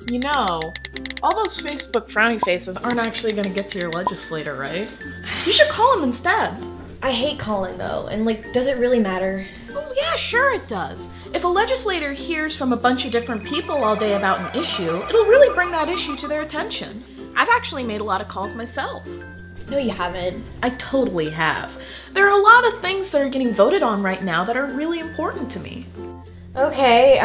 You know, all those Facebook frowny faces aren't actually gonna get to your legislator, right? You should call him instead. I hate calling though, and like, does it really matter? Well, yeah, sure it does. If a legislator hears from a bunch of different people all day about an issue, it'll really bring that issue to their attention. I've actually made a lot of calls myself. No, you haven't. I totally have. There are a lot of things that are getting voted on right now that are really important to me. Okay,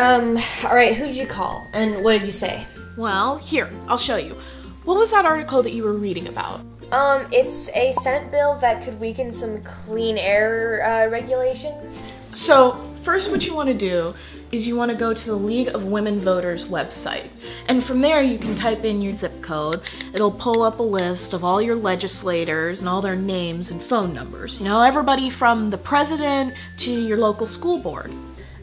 alright, who did you call? And what did you say? Well, here, I'll show you. What was that article that you were reading about? It's a Senate bill that could weaken some clean air, regulations. So, first what you want to do is you want to go to the League of Women Voters website. And from there you can type in your zip code. It'll pull up a list of all your legislators and all their names and phone numbers. You know, everybody from the president to your local school board.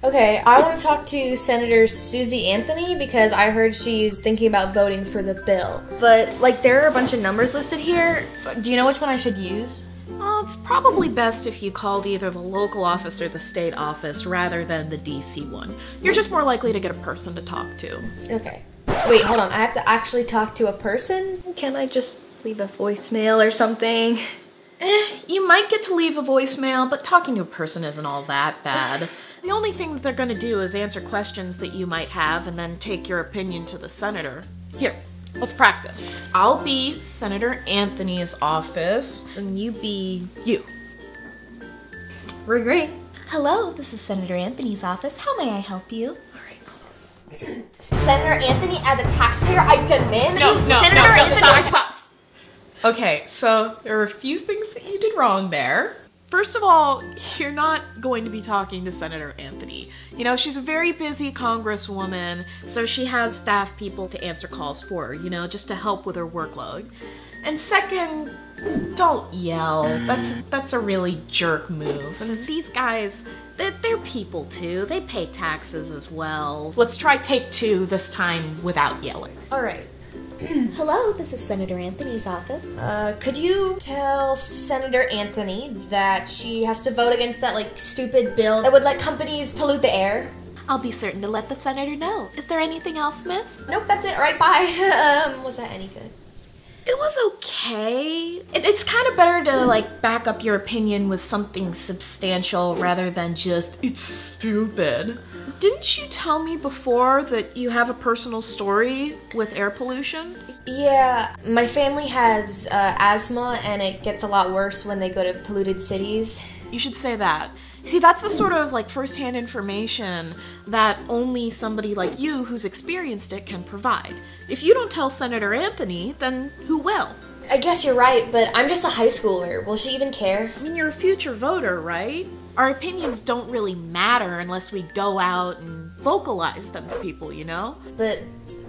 Okay, I want to talk to Senator Susie Anthony because I heard she's thinking about voting for the bill. But, like, there are a bunch of numbers listed here. Do you know which one I should use? Well, it's probably best if you called either the local office or the state office rather than the DC one. You're just more likely to get a person to talk to. Okay. Wait, hold on. I have to actually talk to a person? Can I just leave a voicemail or something? You might get to leave a voicemail, but talking to a person isn't all that bad. The only thing that they're gonna do is answer questions that you might have and then take your opinion to the senator. Here, let's practice. I'll be Senator Anthony's office, and you be you. We're great. Hello, this is Senator Anthony's office. How may I help you? Senator Anthony, as a taxpayer, I demand No, stop. Okay, so there are a few things that you did wrong there. First of all, you're not going to be talking to Senator Anthony. You know, she's a very busy congresswoman, so she has staff people to answer calls for her, you know, just to help with her workload. And second, don't yell. That's a really jerk move. And these guys, they're people too. They pay taxes as well. Let's try take two this time without yelling. All right. Hello, this is Senator Anthony's office. Could you tell Senator Anthony that she has to vote against that, like, stupid bill that would let companies pollute the air? I'll be certain to let the senator know. Is there anything else, miss? Nope, that's it. All right, bye. Was that any good? It was okay. It's kind of better to, like, back up your opinion with something substantial rather than just, it's stupid. Didn't you tell me before that you have a personal story with air pollution? Yeah, my family has asthma, and it gets a lot worse when they go to polluted cities. You should say that. See, that's the sort of, like, first-hand information that only somebody like you who's experienced it can provide. If you don't tell Senator Anthony, then who will? I guess you're right, but I'm just a high schooler. Will she even care? I mean, you're a future voter, right? Our opinions don't really matter unless we go out and vocalize them to people, you know? But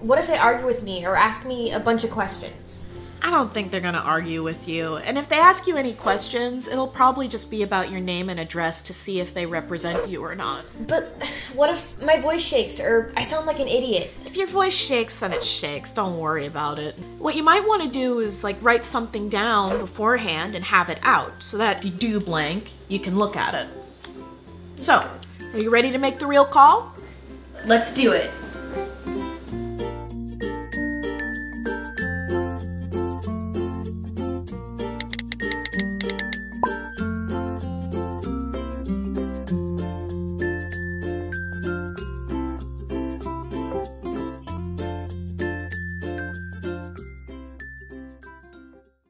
what if they argue with me or ask me a bunch of questions? I don't think they're gonna argue with you. And if they ask you any questions, it'll probably just be about your name and address to see if they represent you or not. But what if my voice shakes or I sound like an idiot? If your voice shakes, then it shakes. Don't worry about it. What you might want to do is, like, write something down beforehand and have it out so that if you do blank, you can look at it. So, are you ready to make the real call? Let's do it.